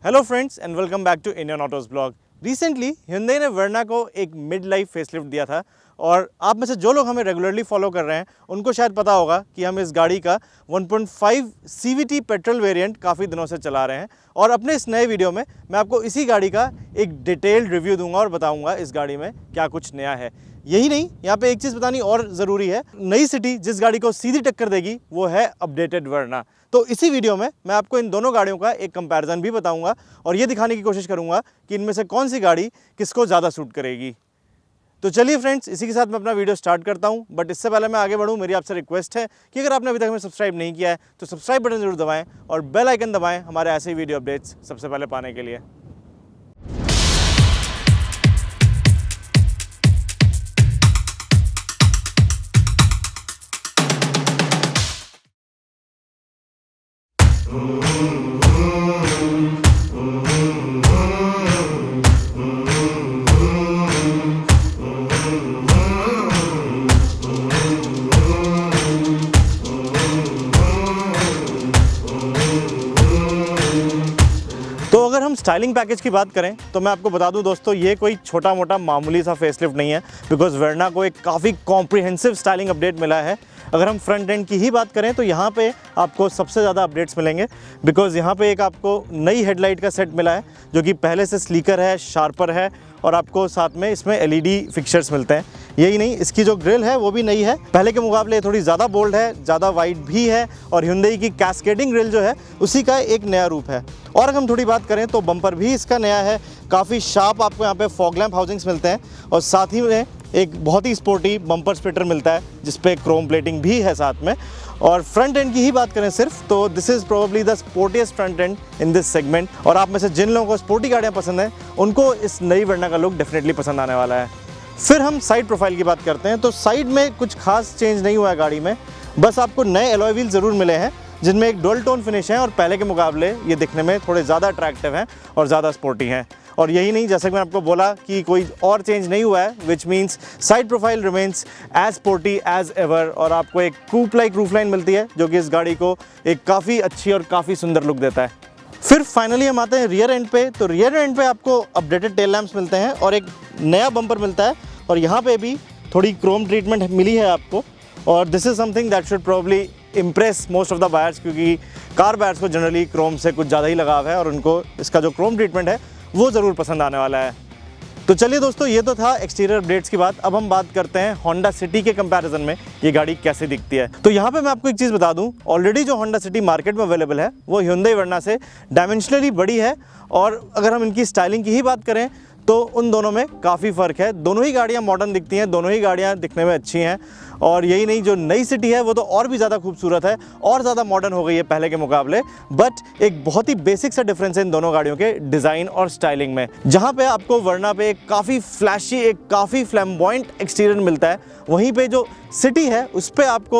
Hello friends and welcome back to Indian autos blog. Recently Hyundai ने वर्ना को एक mid life facelift दिया था और आप में से जो लोग हमें रेगुलरली फॉलो कर रहे हैं उनको शायद पता होगा कि हम इस गाड़ी का 1.5 CVT पेट्रोल वेरिएंट काफ़ी दिनों से चला रहे हैं और अपने इस नए वीडियो में मैं आपको इसी गाड़ी का एक डिटेल्ड रिव्यू दूंगा और बताऊंगा इस गाड़ी में क्या कुछ नया है। यही नहीं, यहाँ पे एक चीज़ बतानी और ज़रूरी है, नई सिटी जिस गाड़ी को सीधी टक्कर देगी वो है अपडेटेड वर्ना। तो इसी वीडियो में मैं आपको इन दोनों गाड़ियों का एक कंपैरिजन भी बताऊंगा और ये दिखाने की कोशिश करूंगा कि इनमें से कौन सी गाड़ी किसको ज़्यादा सूट करेगी। तो चलिए फ्रेंड्स, इसी के साथ मैं अपना वीडियो स्टार्ट करता हूं। बट इससे पहले मैं आगे बढ़ूं, मेरी आपसे रिक्वेस्ट है कि अगर आपने अभी तक हमें सब्सक्राइब नहीं किया है तो सब्सक्राइब बटन जरूर दबाएं और बेल आइकन दबाएं हमारे ऐसे ही वीडियो अपडेट्स सबसे पहले पाने के लिए। तो अगर हम स्टाइलिंग पैकेज की बात करें तो मैं आपको बता दूं दोस्तों, ये कोई छोटा मोटा मामूली सा फेसलिफ्ट नहीं है, बिकॉज वर्ना को एक काफ़ी कॉम्प्रिहेंसिव स्टाइलिंग अपडेट मिला है। अगर हम फ्रंट एंड की ही बात करें तो यहाँ पे आपको सबसे ज़्यादा अपडेट्स मिलेंगे, बिकॉज यहाँ पे एक आपको नई हेडलाइट का सेट मिला है जो कि पहले से स्लीकर है, शार्पर है और आपको साथ में इसमें LED फिक्चर्स मिलते हैं। यही नहीं, इसकी जो ग्रिल है वो भी नई है, पहले के मुकाबले थोड़ी ज़्यादा बोल्ड है, ज़्यादा वाइड भी है और Hyundai की कैस्केडिंग ग्रिल जो है उसी का एक नया रूप है। और अगर हम थोड़ी बात करें तो बम्पर भी इसका नया है, काफ़ी शार्प आपको यहाँ पे फॉग लैंप हाउसिंग्स मिलते हैं और साथ ही में एक बहुत ही स्पोर्टी बम्पर स्प्लिटर मिलता है जिसपे क्रोम प्लेटिंग भी है साथ में। और फ्रंट एंड की ही बात करें सिर्फ तो this is probably the sportiest front end in this segment और आप में से जिन लोगों को स्पोर्टी गाड़ियाँ पसंद हैं उनको इस नई वर्ना का लुक डेफिनेटली पसंद आने वाला है। फिर हम साइड प्रोफाइल की बात करते हैं तो साइड में कुछ खास चेंज नहीं हुआ है गाड़ी में, बस आपको नए एलॉय व्हील ज़रूर मिले हैं जिनमें एक डुअल टोन फिनिश है और पहले के मुकाबले ये दिखने में थोड़े ज़्यादा अट्रैक्टिव हैं और ज़्यादा स्पोर्टी हैं। और यही नहीं, जैसे कि मैंने आपको बोला कि कोई और चेंज नहीं हुआ है, which means side profile remains as sporty as ever और आपको एक कूप लाइक रूफ लाइन मिलती है जो कि इस गाड़ी को एक काफ़ी अच्छी और काफ़ी सुंदर लुक देता है। फिर फाइनली हम आते हैं रियर एंड पे। तो रियर एंड पे आपको अपडेटेड टेल लैंप्स मिलते हैं और एक नया बम्पर मिलता है और यहाँ पे भी थोड़ी क्रोम ट्रीटमेंट मिली है आपको और this is something that should probably impress most of the buyers, क्योंकि कार बायर्स को जनरली क्रोम से कुछ ज़्यादा ही लगाव है और उनको इसका जो क्रोम ट्रीटमेंट है वो ज़रूर पसंद आने वाला है। तो चलिए दोस्तों, ये तो था एक्सटीरियर अपडेट्स की बात। अब हम बात करते हैं होंडा सिटी के कंपैरिजन में ये गाड़ी कैसे दिखती है। तो यहाँ पे मैं आपको एक चीज़ बता दूँ, ऑलरेडी जो होंडा सिटी मार्केट में अवेलेबल है वो Hyundai वर्ना से डायमेंशनली बड़ी है और अगर हम इनकी स्टाइलिंग की ही बात करें तो उन दोनों में काफ़ी फ़र्क है। दोनों ही गाड़ियाँ मॉडर्न दिखती हैं, दोनों ही गाड़ियाँ दिखने में अच्छी हैं और यही नहीं, जो नई सिटी है वो तो और भी ज़्यादा खूबसूरत है और ज़्यादा मॉडर्न हो गई है पहले के मुकाबले। बट एक बहुत ही बेसिक सा डिफरेंस है इन दोनों गाड़ियों के डिज़ाइन और स्टाइलिंग में। जहाँ पे आपको वर्ना पे एक काफ़ी फ्लैशी, एक काफ़ी फ्लैम्बॉयंट एक्सटीरियर मिलता है, वहीं पे जो सिटी है उस पर आपको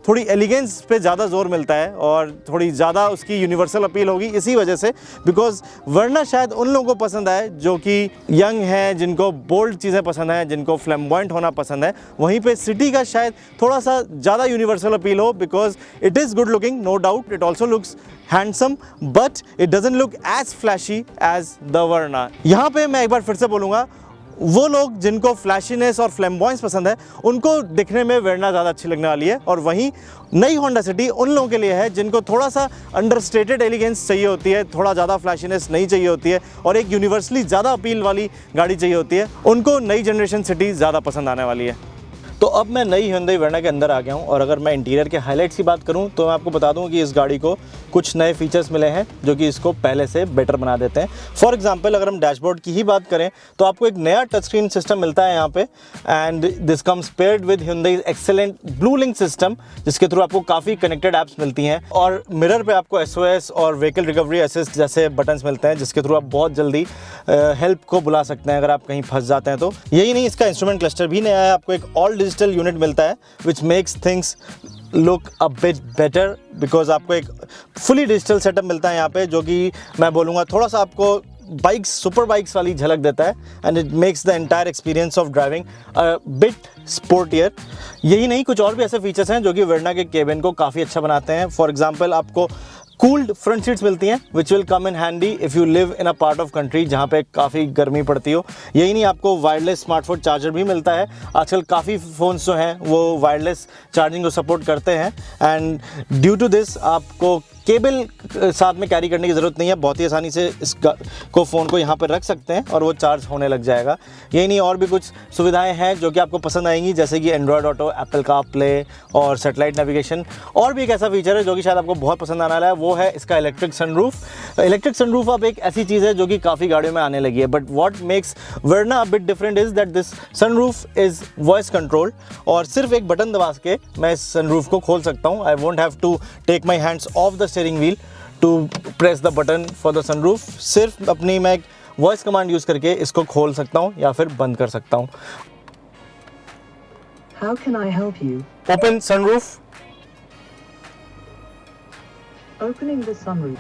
थोड़ी एलिगेंस पे ज़्यादा जोर मिलता है और थोड़ी ज़्यादा उसकी यूनिवर्सल अपील होगी इसी वजह से, बिकॉज वर्ना शायद उन लोगों को पसंद आए जो कि यंग हैं, जिनको बोल्ड चीज़ें पसंद हैं, जिनको फ्लैम्बॉयंट होना पसंद है। वहीं पे सिटी का शायद थोड़ा सा ज़्यादा यूनिवर्सल अपील हो, because it is good looking, no doubt, it also looks handsome, but it doesn't look as flashy as the Verna. यहाँ पे मैं एक बार फिर से बोलूँगा, वो लोग जिनको फ्लैशीनेस और फ्लैम्बॉयंस पसंद है उनको दिखने में वर्ना ज़्यादा अच्छी लगने वाली है और वहीं नई होंडा सिटी उन लोगों के लिए है जिनको थोड़ा सा अंडरस्टेटेड एलिगेंस चाहिए होती है, थोड़ा ज़्यादा फ्लैशीनेस नहीं चाहिए होती है और एक यूनिवर्सली ज़्यादा अपील वाली गाड़ी चाहिए होती है, उनको नई जनरेशन सिटी ज़्यादा पसंद आने वाली है। तो अब मैं नई Hyundai वर्ना के अंदर आ गया हूँ और अगर मैं इंटीरियर के हाइलाइट्स की बात करूँ तो मैं आपको बता दूँ कि इस गाड़ी को कुछ नए फीचर्स मिले हैं जो कि इसको पहले से बेटर बना देते हैं। फॉर एग्जांपल अगर हम डैशबोर्ड की ही बात करें तो आपको एक नया टच स्क्रीन सिस्टम मिलता है यहाँ पे and this comes paired with Hyundai excellent blue link system, जिसके थ्रू आपको काफ़ी कनेक्टेड ऐप्स मिलती हैं और मिरर पे आपको SOS और व्हीकल रिकवरी असिस्ट जैसे बटन्स मिलते हैं जिसके थ्रू आप बहुत जल्दी हेल्प को बुला सकते हैं अगर आप कहीं फंस जाते हैं तो। यही नहीं, इसका इंस्ट्रूमेंट क्लस्टर भी नया है, आपको एक ऑल डिजिटल यूनिट मिलता है which makes things look a bit better, because आपको एक फुली डिजिटल सेटअप मिलता है यहाँ पे जो कि मैं बोलूँगा थोड़ा सा आपको बाइक्स, सुपर बाइक्स वाली झलक देता है and it makes the entire experience of driving a bit sportier. यही नहीं, कुछ और भी ऐसे फीचर्स हैं जो कि वर्ना के केबिन को काफ़ी अच्छा बनाते हैं। फॉर एग्जांपल आपको कूल्ड फ्रंट सीट्स मिलती हैं which will come in handy if you live in a part of country जहाँ पे काफ़ी गर्मी पड़ती हो। यही नहीं, आपको वायरलेस स्मार्टफोन चार्जर भी मिलता है। आजकल काफ़ी फ़ोन्स जो हैं वो वायरलेस चार्जिंग को सपोर्ट करते हैं एंड ड्यू टू दिस आपको केबल साथ में कैरी करने की ज़रूरत नहीं है। बहुत ही आसानी से इस फ़ोन को यहाँ पर रख सकते हैं और वो चार्ज होने लग जाएगा। यही नहीं, और भी कुछ सुविधाएं हैं जो कि आपको पसंद आएंगी, जैसे कि एंड्रॉयड ऑटो, एप्पल कारप्ले और सैटेलाइट नेविगेशन। और भी एक ऐसा फीचर है जो कि शायद आपको बहुत पसंद आने वाला है, वो है इसका इलेक्ट्रिक सनरूफ। इलेक्ट्रिक सनरूफ अब एक ऐसी चीज़ है जो कि काफ़ी गाड़ियों में आने लगी है, but what makes Verna a bit different is that this sunroof is voice control, और सिर्फ एक बटन दबा के मैं इस सनरूफ को खोल सकता हूँ। I won't have to take my hands off the steering wheel to press the button for the sunroof. सिर्फ अपनी मैं एक वॉइस कमांड यूज़ करके इसको खोल सकता हूँ या फिर बंद कर सकता हूँ। How can I help you? Open sunroof. Opening the sunroof.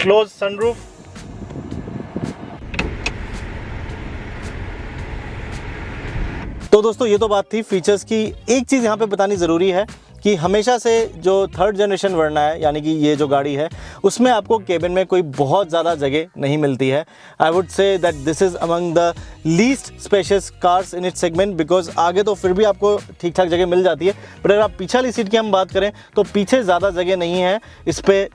Close sunroof. तो दोस्तों ये तो बात थी फीचर्स की। एक चीज़ यहाँ पे बतानी ज़रूरी है कि हमेशा से जो थर्ड जनरेशन वर्ना है, यानी कि ये जो गाड़ी है, उसमें आपको केबिन में कोई बहुत ज़्यादा जगह नहीं मिलती है। आई would say that this is among the least spacious cars in it segment, because आगे तो फिर भी आपको ठीक ठाक जगह मिल जाती है, बट अगर आप पीछे वाली सीट की हम बात करें तो पीछे ज़्यादा जगह नहीं है। इस पर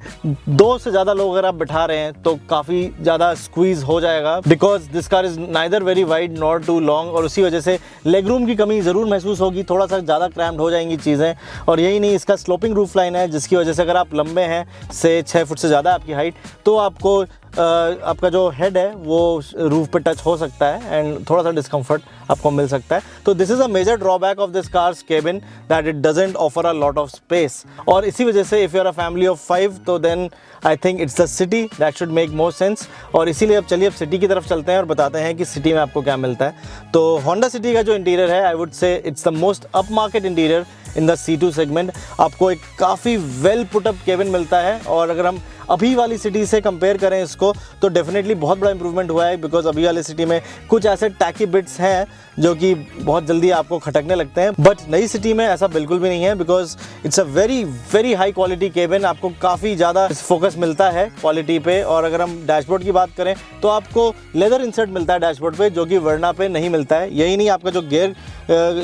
2 से ज़्यादा लोग अगर आप बिठा रहे हैं तो काफ़ी ज़्यादा स्क्वीज़ हो जाएगा, because this car is neither very wide nor too long, और उसी वजह से लेग रूम की कमी ज़रूर महसूस होगी, थोड़ा सा ज़्यादा क्रैम्प्ड हो जाएंगी चीज़ें। और यही नहीं, इसका स्लोपिंग रूफ लाइन है, जिसकी वजह से अगर आप लंबे हैं से 6 फुट से ज़्यादा आपकी हाइट, तो आपको आपका जो हेड है वो रूफ पे टच हो सकता है एंड थोड़ा सा डिस्कम्फर्ट आपको मिल सकता है। तो this is a major drawback of this car's cabin, that it doesn't offer a lot of space. और इसी वजह से if you are a family of 5 तो then I think it's the City that should make more sense. और इसीलिए अब चलिए अब सिटी की तरफ चलते हैं और बताते हैं कि सिटी में आपको क्या मिलता है। तो होंडा सिटी का जो इंटीरियर है, आई would say it's the most up market interior in the C2 segment. आपको एक काफ़ी वेल पुट अप केबिन मिलता है, और अगर हम अभी वाली सिटी से कंपेयर करें इसको तो डेफिनेटली बहुत बड़ा इंप्रूवमेंट हुआ है, बिकॉज अभी वाली सिटी में कुछ ऐसे टैकी बिट्स हैं जो कि बहुत जल्दी आपको खटकने लगते हैं, बट नई सिटी में ऐसा बिल्कुल भी नहीं है, because it's a very very high quality cabin. आपको काफ़ी ज़्यादा फोकस मिलता है क्वालिटी पे। और अगर हम डैशबोर्ड की बात करें तो आपको लेदर इंसर्ट मिलता है डैशबोर्ड पे, जो कि वर्ना पे नहीं मिलता है। यही नहीं, आपका जो गियर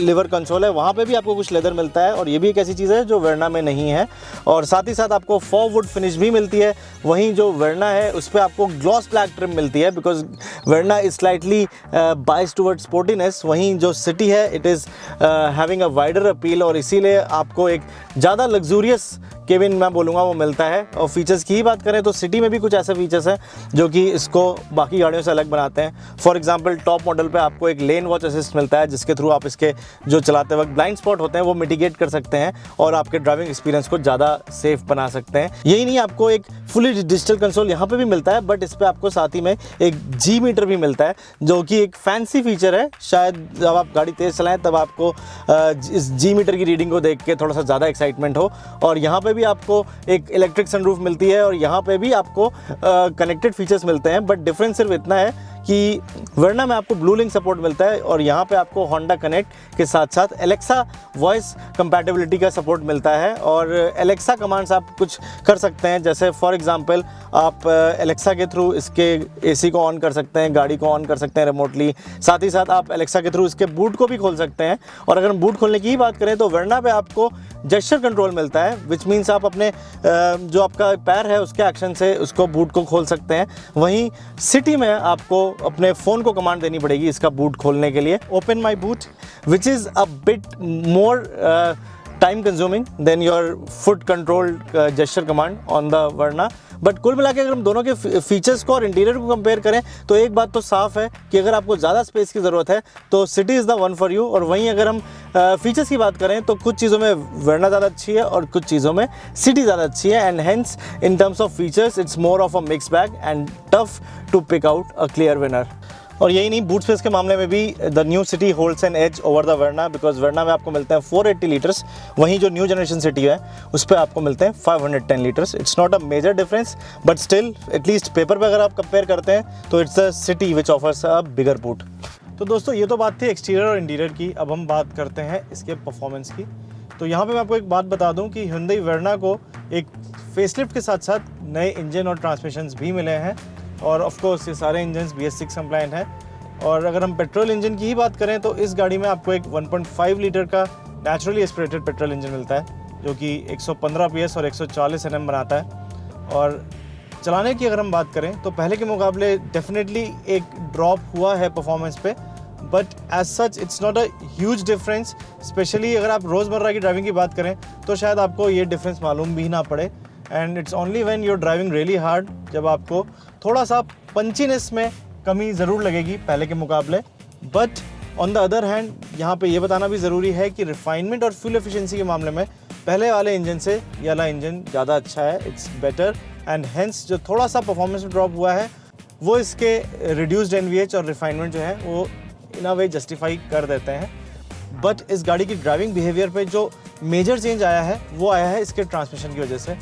लिवर कंसोल है वहाँ पे भी आपको कुछ लेदर मिलता है, और ये भी एक ऐसी चीज़ है जो वर्ना में नहीं है। और साथ ही साथ आपको फॉरवुड फिनिश भी मिलती है। वहीं जो वर्ना है उस पर आपको ग्लॉस ब्लैक ट्रिम मिलती है, बिकॉज वर्ना इज स्लाइटली बाइस टुवर्ड स्पोर्टीनेस। वहीं जो सिटी है it is having a wider appeal, और इसीलिए आपको एक ज़्यादा लग्जूरियस केबिन मैं बोलूँगा वो मिलता है। और फीचर्स की ही बात करें तो सिटी में भी कुछ ऐसे फीचर्स हैं जो कि इसको बाकी गाड़ियों से अलग बनाते हैं। फॉर एग्जांपल टॉप मॉडल पे आपको एक लेन वॉच असिस्ट मिलता है, जिसके थ्रू आप इसके जो चलाते वक्त ब्लाइंड स्पॉट होते हैं वो मिटिगेट कर सकते हैं और आपके ड्राइविंग एक्सपीरियंस को ज़्यादा सेफ बना सकते हैं। यही नहीं, आपको एक फुली डिजिटल कंसोल यहाँ पे भी मिलता है, बट इस पर आपको साथ ही में एक जी मीटर भी मिलता है, जो कि एक फैंसी फीचर है। शायद जब आप गाड़ी तेज़ चलाएं तब आपको इस जी मीटर की रीडिंग को देख के थोड़ा सा ज़्यादा एक्साइटमेंट हो। और यहाँ पे भी आपको एक इलेक्ट्रिक सनरूफ मिलती है, और यहाँ पे भी आपको कनेक्टेड फीचर्स मिलते हैं, बट डिफरेंस सिर्फ इतना है कि वर्ना में आपको ब्लू लिंक सपोर्ट मिलता है, और यहाँ पे आपको होंडा कनेक्ट के साथ साथ एलेक्सा वॉइस कंपैटिबिलिटी का सपोर्ट मिलता है। और एलेक्सा कमांड्स आप कुछ कर सकते हैं, जैसे फॉर एग्जांपल आप एलेक्सा के थ्रू इसके एसी को ऑन कर सकते हैं, गाड़ी को ऑन कर सकते हैं रिमोटली। साथ ही साथ आप एलेक्सा के थ्रू इसके बूट को भी खोल सकते हैं। और अगर हम बूट खोलने की ही बात करें तो वर्ना पे आपको जेस्चर कंट्रोल मिलता है, विच मीन्स आप अपने जो आपका पैर है उसके एक्शन से उसको बूट को खोल सकते हैं। वहीं सिटी में आपको अपने फ़ोन को कमांड देनी पड़ेगी इसका बूट खोलने के लिए, open my boot, which is a bit more time consuming than your foot control gesture command on the Verna. But कुल मिला के अगर हम दोनों के फीचर्स को और इंटीरियर को कंपेयर करें तो एक बात तो साफ़ है कि अगर आपको ज़्यादा स्पेस की ज़रूरत है तो city is the one for you. और वहीं अगर हम फीचर्स की बात करें तो कुछ चीज़ों में वर्ना ज़्यादा अच्छी है और कुछ चीज़ों में सिटी ज़्यादा अच्छी है, and hence in terms of features it's more of a mix bag and tough to pick out a clear winner. और यही नहीं, बूट स्पेस के मामले में भी the new City holds an edge over the Verna, because Verna में आपको मिलते हैं 480 लीटर्स, वहीं जो न्यू जनरेशन सिटी है उस पर आपको मिलते हैं 510 litres. It's not a major difference, but still at least paper पे अगर आप कंपेयर करते हैं तो it's a City which offers a bigger boot. तो दोस्तों ये तो बात थी एक्सटीरियर और इंटीरियर की। अब हम बात करते हैं इसके परफॉर्मेंस की। तो यहाँ पे मैं आपको एक बात बता दूँ कि Hyundai Verna को एक फेसलिफ्ट के साथ साथ नए इंजन और ट्रांसमिशंस भी मिले हैं, और ऑफ कोर्स ये सारे इंजन्स BS6 कंप्लायंट हैं। और अगर हम पेट्रोल इंजन की ही बात करें तो इस गाड़ी में आपको एक 1.5 लीटर का नेचुरली एस्पिरेटेड पेट्रोल इंजन मिलता है, जो कि 115 PS और 140 Nm बनाता है। और चलाने की अगर हम बात करें तो पहले के मुकाबले डेफिनेटली एक ड्रॉप हुआ है परफॉर्मेंस पे, but as such it's not a huge difference. Specially अगर आप रोज़मर्रा की ड्राइविंग की बात करें तो शायद आपको ये डिफरेंस मालूम भी ना पड़े, and it's only when you are driving really hard जब आपको थोड़ा सा पंचीनेस में कमी ज़रूर लगेगी पहले के मुकाबले। But on the other hand यहाँ पे ये बताना भी ज़रूरी है कि रिफाइनमेंट और फ्यूल एफिशिएंसी के मामले में पहले वाले इंजन से ये वाला इंजन ज़्यादा अच्छा है, इट्स बेटर, एंड हेंस जो थोड़ा सा परफॉर्मेंस में ड्रॉप हुआ है वो इसके रिड्यूस्ड NVH और रिफाइनमेंट जो है वो इन अ वे जस्टिफाई कर देते हैं। बट इस गाड़ी की ड्राइविंग बिहेवियर पे जो मेजर चेंज आया है वो आया है इसके ट्रांसमिशन की वजह से।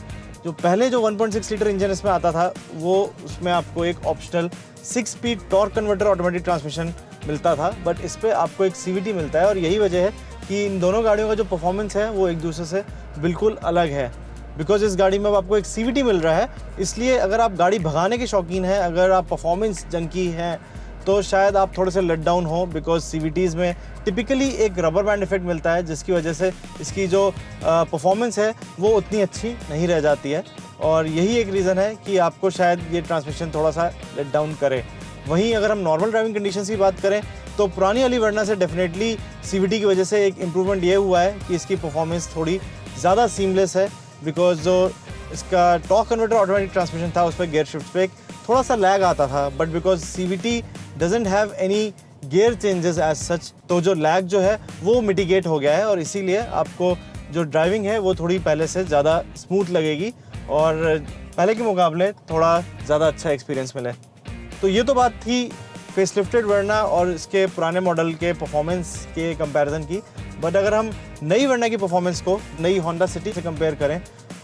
जो पहले जो 1.6 लीटर इंजन इसमें आता था वो उसमें आपको एक optional 6 speed torque converter automatic transmission मिलता था, बट इस पर आपको एक CVT मिलता है, और यही वजह है कि इन दोनों गाड़ियों का जो परफॉर्मेंस है वो एक दूसरे से बिल्कुल अलग है। बिकॉज इस गाड़ी में अब आपको एक CVT मिल रहा है, इसलिए अगर आप गाड़ी भगाने के शौकीन हैं, अगर आप परफॉर्मेंस जंकी हैं, तो शायद आप थोड़े से लेट डाउन हो, बिकॉज CVTs में टिपिकली एक रबर बैंड इफेक्ट मिलता है जिसकी वजह से इसकी जो परफॉर्मेंस है वो उतनी अच्छी नहीं रह जाती है, और यही एक रीज़न है कि आपको शायद ये ट्रांसमिशन थोड़ा सा लेट डाउन करे। वहीं अगर हम नॉर्मल ड्राइविंग कंडीशंस की बात करें तो पुरानी वाली वर्ना से डेफिनेटली CVT की वजह से एक इम्प्रूवमेंट ये हुआ है कि इसकी परफॉर्मेंस थोड़ी ज़्यादा सीमलेस है, बिकॉज जो इसका टॉर्क कन्वर्टर ऑटोमेटिक ट्रांसमिशन था उस पर गियर शिफ्ट पे थोड़ा सा लैग आता था, but because CVT doesn't have any gear changes as such, तो जो लैग जो है वो मिटिगेट हो गया है, और इसीलिए आपको जो ड्राइविंग है वो थोड़ी पहले से ज़्यादा स्मूथ लगेगी और पहले के मुकाबले थोड़ा ज़्यादा अच्छा एक्सपीरियंस मिले। तो ये तो बात थी फेसलिफ्टेड वर्ना और इसके पुराने मॉडल के परफॉर्मेंस के कंपैरिजन की। बट अगर हम नई वर्ना की परफॉर्मेंस को नई होंडा सिटी से कंपेयर करें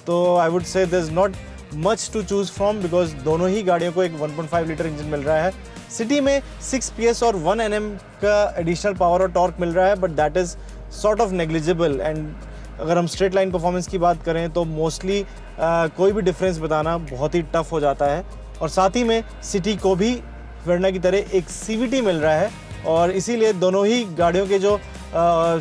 तो I would say there is not much to choose from, because दोनों ही गाड़ियों को एक 1.5 लीटर इंजन मिल रहा है। सिटी में 6 PS और 1 Nm का एडिशनल पावर और टॉर्क मिल रहा है, but that is sort of negligible. And अगर हम स्ट्रेट लाइन परफॉर्मेंस की बात करें तो मोस्टली कोई भी डिफरेंस बताना बहुत ही टफ हो जाता है, और साथ ही में सिटी को भी वर्ना की तरह एक CVT मिल रहा है, और इसीलिए दोनों ही गाड़ियों के जो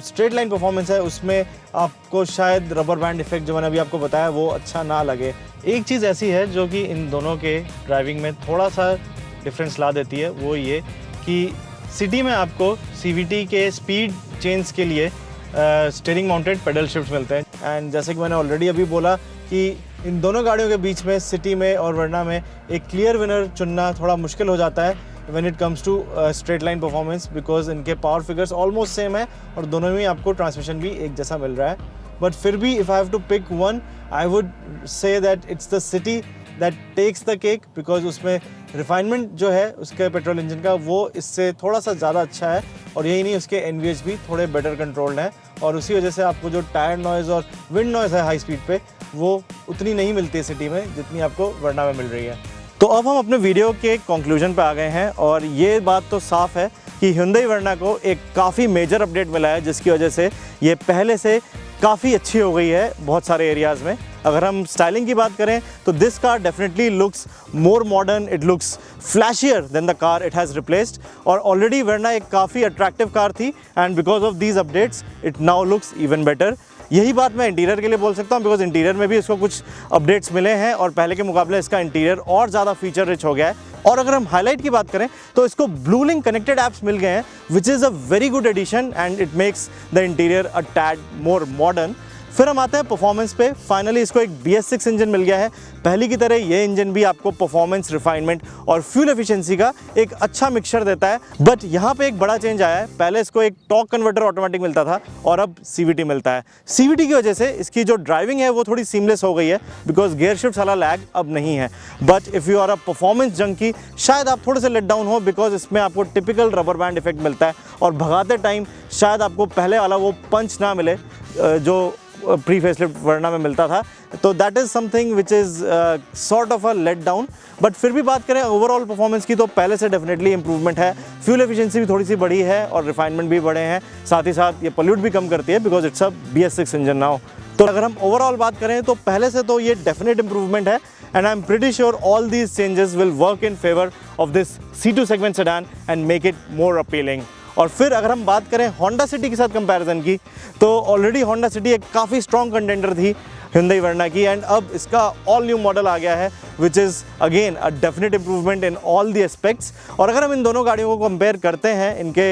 स्ट्रेट लाइन परफॉर्मेंस है उसमें आपको शायद रबर बैंड इफेक्ट जो मैंने अभी आपको बताया वो अच्छा ना लगे। एक चीज़ ऐसी है जो कि इन दोनों के ड्राइविंग में थोड़ा सा डिफरेंस ला देती है, वो ये कि सिटी में आपको CVT के स्पीड चेंज के लिए स्टीयरिंग माउंटेड पेडल शिफ्ट मिलते हैं। एंड जैसे कि मैंने ऑलरेडी अभी बोला कि इन दोनों गाड़ियों के बीच में सिटी में और वर्ना में एक क्लियर विनर चुनना थोड़ा मुश्किल हो जाता है when it comes to straight line performance, because इनके पावर फिगर्स ऑलमोस्ट सेम है और दोनों में आपको ट्रांसमिशन भी एक जैसा मिल रहा है। बट फिर भी if I have to pick one, I would say that it's the City that takes the cake, because उसमें रिफाइनमेंट जो है उसके पेट्रोल इंजन का वो इससे थोड़ा सा ज़्यादा अच्छा है, और यही नहीं उसके NVH भी थोड़े बेटर कंट्रोल्ड हैं, और उसी वजह से आपको जो टायर नॉइज़ और विंड नॉइज़ है हाई स्पीड पे वो उतनी नहीं मिलती है सिटी में जितनी आपको वर्ना में मिल रही है। तो अब हम अपने वीडियो के कंक्लूजन पे आ गए हैं, और ये बात तो साफ़ है कि Hyundai वर्ना को एक काफ़ी मेजर अपडेट मिला है जिसकी वजह से ये पहले से काफ़ी अच्छी हो गई है बहुत सारे एरियाज़ में। अगर हम स्टाइलिंग की बात करें तो this car definitely looks more modern, it looks flashier than the car it has replaced, और ऑलरेडी वर्ना एक काफ़ी अट्रैक्टिव कार थी, and because of these updates it now looks even better. यही बात मैं इंटीरियर के लिए बोल सकता हूँ, बिकॉज इंटीरियर में भी इसको कुछ अपडेट्स मिले हैं और पहले के मुकाबले इसका इंटीरियर और ज़्यादा फीचर रिच हो गया है। और अगर हम हाईलाइट की बात करें तो इसको ब्लू लिंक कनेक्टेड ऐप्स मिल गए हैं, which is a very good addition and it makes the interior a tad more modern. फिर हम आते हैं परफॉर्मेंस पे। फाइनली इसको एक BS6 इंजन मिल गया है। पहली की तरह ये इंजन भी आपको परफॉर्मेंस, रिफाइनमेंट और फ्यूल एफिशिएंसी का एक अच्छा मिक्सचर देता है, बट यहाँ पे एक बड़ा चेंज आया है। पहले इसको एक टॉर्क कन्वर्टर ऑटोमेटिक मिलता था और अब CVT मिलता है। CVT की वजह से इसकी जो ड्राइविंग है वो थोड़ी सीमलेस हो गई है, बिकॉज गियर शिफ्ट वाला लैग अब नहीं है। But if you are a performance junkie शायद आप थोड़े से लेट डाउन हो, बिकॉज इसमें आपको टिपिकल रबर बैंड इफेक्ट मिलता है, और भगाते टाइम शायद आपको पहले वाला वो पंच ना मिले जो प्री फेसलिफ्ट वर्ना में मिलता था, तो that is something which is sort of a let down. But फिर भी बात करें ओवरऑल परफॉर्मेंस की तो पहले से डेफिनेटली इंप्रूवमेंट है। फ्यूल एफिशिएंसी भी थोड़ी सी बढ़ी है और रिफाइनमेंट भी बढ़े हैं, साथ ही साथ ये पोल्यूट भी कम करती है because it's a BS6 engine now. तो अगर हम ओवरऑल बात करें तो पहले से तो ये डेफिनेट इंप्रूवमेंट है and I am pretty sure all these changes will work in favour of this C2 segment sedan and make it more appealing. और फिर अगर हम बात करें होंडा सिटी के साथ कंपैरिजन की, तो ऑलरेडी होंडा सिटी एक काफ़ी स्ट्रॉन्ग कंटेंडर थी Hyundai वर्ना की, एंड अब इसका ऑल न्यू मॉडल आ गया है which is again a definite improvement in all the aspects. और अगर हम इन दोनों गाड़ियों को कंपेयर करते हैं इनके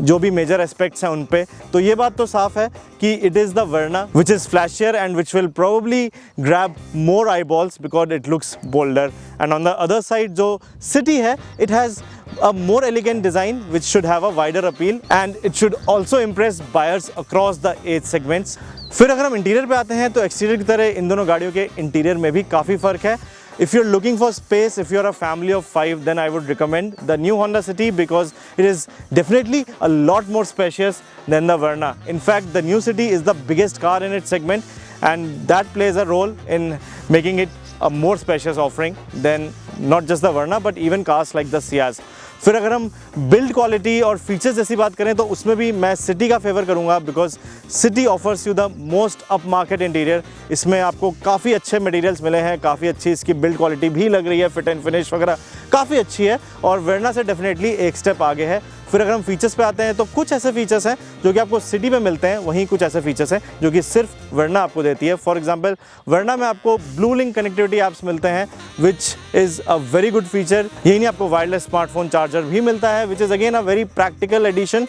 जो भी मेजर एस्पेक्ट्स हैं उन पे, तो ये बात तो साफ है कि it is the Verna which is flashier and which will probably grab more eyeballs because it looks bolder. And on the other side जो सिटी है, it has a more elegant design which should have a wider appeal and it should also impress buyers across the age segments। फिर अगर हम interior पे आते हैं तो exterior की तरह इन दोनों गाड़ियों के इंटीरियर में भी काफ़ी फ़र्क है। If you're looking for space, if you're a family of 5, then I would recommend the new Honda City because it is definitely a lot more spacious than the Verna. In fact, the new City is the biggest car in its segment and that plays a role in making it a more spacious offering than not just the Verna but even cars like the Ciaz। फिर अगर हम build quality और features जैसी बात करें तो उसमें भी मैं सिटी का फेवर करूंगा because city offers you the most up market interior. इसमें आपको काफ़ी अच्छे मटेरियल्स मिले हैं, काफ़ी अच्छी इसकी बिल्ड क्वालिटी भी लग रही है, फिट एंड फिनिश वगैरह काफ़ी अच्छी है और वर्ना से डेफिनेटली एक स्टेप आगे है। फिर अगर हम फीचर्स पे आते हैं तो कुछ ऐसे फीचर्स हैं जो कि आपको सिटी में मिलते हैं, वहीं कुछ ऐसे फीचर्स हैं जो कि सिर्फ वर्ना आपको देती है। फॉर एग्जांपल वर्ना में आपको ब्लू लिंक कनेक्टिविटी ऐप्स मिलते हैं which is a very good feature. यही नहीं, आपको वायरलेस स्मार्टफोन चार्जर भी मिलता है which is again a very practical addition.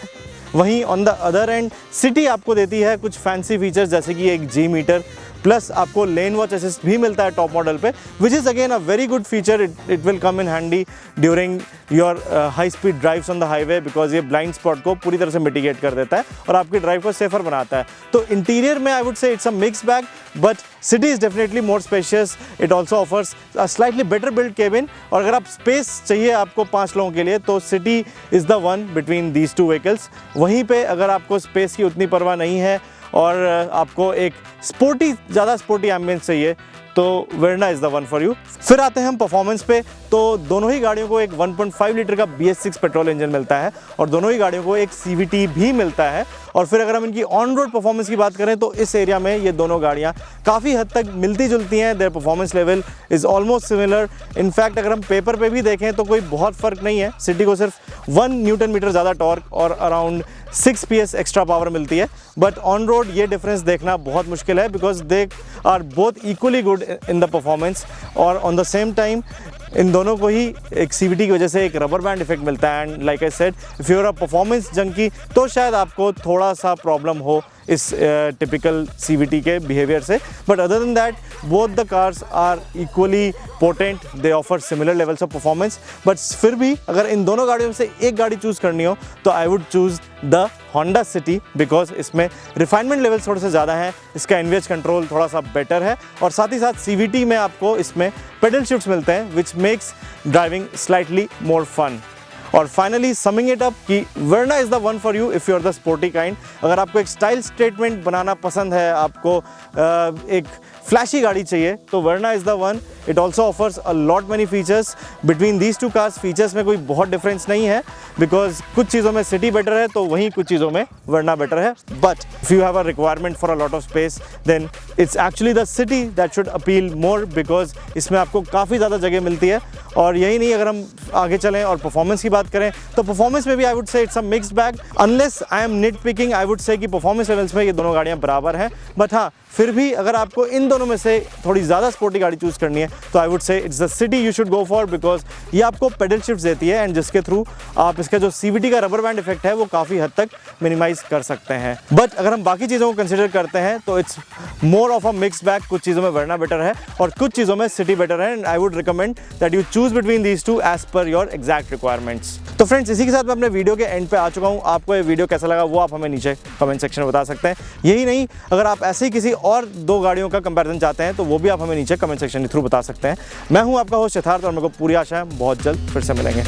वहीं on the other end City आपको देती है कुछ फैंसी फीचर्स जैसे कि एक G मीटर प्लस आपको लेन वॉच असिस्ट भी मिलता है टॉप मॉडल पे विच is again a very good feature. It will come in handy during your high speed drives on the highway because ये ब्लाइंड स्पॉट को पूरी तरह से मिटिगेट कर देता है और आपकी ड्राइव को सेफर बनाता है। तो इंटीरियर में आई would say it's a mix bag but city is definitely more spacious. It also offers a slightly better build cabin और अगर आप स्पेस चाहिए आपको 5 लोगों के लिए तो city is the one between these two vehicles. वहीं पे अगर आपको स्पेस की उतनी परवाह नहीं है और आपको एक ज़्यादा स्पोर्टी एम्बियंस चाहिए तो Verna is the one for you. फिर आते हैं हम परफॉर्मेंस पे, तो दोनों ही गाड़ियों को एक 1.5 लीटर का BS6 पेट्रोल इंजन मिलता है और दोनों ही गाड़ियों को एक CVT भी मिलता है। और फिर अगर हम इनकी ऑन रोड परफॉर्मेंस की बात करें तो इस एरिया में ये दोनों गाड़ियाँ काफ़ी हद तक मिलती जुलती हैं। Their performance level is almost similar. In fact अगर हम पेपर पे भी देखें तो कोई बहुत फ़र्क नहीं है। सिटी को सिर्फ 1 न्यूटन मीटर ज़्यादा टॉर्क और अराउंड 6 PS एक्स्ट्रा पावर मिलती है, बट ऑन रोड ये डिफरेंस देखना बहुत मुश्किल है because they are both equally good in the performance. और ऑन द सेम टाइम इन दोनों को ही एक CVT की वजह से एक रबर बैंड इफेक्ट मिलता है and like I said if you are a performance junkie तो शायद आपको थोड़ा सा प्रॉब्लम हो इस टिपिकल CVT के बिहेवियर से, but other than that both the cars are equally potent, they offer similar levels of performance. But फिर भी अगर इन दोनों गाड़ियों में से एक गाड़ी चूज़ करनी हो तो I would choose the Honda city because इसमें रिफाइनमेंट लेवल्स थोड़े से ज़्यादा हैं, इसका NVH कंट्रोल थोड़ा सा बेटर है और साथ ही साथ CVT में आपको इसमें पेडल शिफ्ट्स मिलते हैं which makes driving slightly more fun. और फाइनली समिंग इट अप कि Verna is the one for you if you are the sporty kind. अगर आपको एक स्टाइल स्टेटमेंट बनाना पसंद है, आपको एक फ्लैशी गाड़ी चाहिए तो Verna is the one. It also offers a lot many features between these two cars. Features में कोई बहुत डिफरेंस नहीं है बिकॉज कुछ चीज़ों में सिटी बेटर है तो वहीं कुछ चीज़ों में वर्ना बेटर है। But if you have a requirement for a lot of space then it's actually the City that should appeal more because इसमें आपको काफ़ी ज़्यादा जगह मिलती है। और यही नहीं, अगर हम आगे चलें और परफॉर्मेंस की बात करें तो परफॉर्मेंस में भी I would say it's a mix bag. Unless I am nitpicking I would say कि परफॉर्मेंस लेवल्स में ये दोनों गाड़ियाँ बराबर हैं, बट हाँ फिर भी अगर आपको इन दोनों में से थोड़ी ज़्यादा स्पोर्टी गाड़ी चूज़ करनी है तो I would say it's the city you should go for because ये आपको पेडल शिफ्ट देती है एंड जिसके थ्रू आप इसका जो CVT का रबर बैंड इफेक्ट है वो काफ़ी हद तक मिनिमाइज कर सकते हैं। बट अगर हम बाकी चीज़ों को कंसिडर करते हैं तो it's more of a mix bag. कुछ चीज़ों में वर्ना बेटर है और कुछ चीज़ों में सिटी बेटर है and I would recommend that you choose between these two as per your exact requirements. तो फ्रेंड्स इसी के साथ मैं अपने वीडियो के एंड पे आ चुका हूँ। आपको ये वीडियो कैसा लगा वो आप हमें नीचे कमेंट सेक्शन में बता सकते हैं। यही नहीं, अगर आप ऐसे ही किसी और 2 गाड़ियों का कंपैरिजन चाहते हैं तो वो भी आप हमें नीचे कमेंट सेक्शन के थ्रू बता सकते हैं। मैं हूँ आपका होस्ट यथार्थ और मेरे को पूरी आशा है बहुत जल्द फिर से मिलेंगे।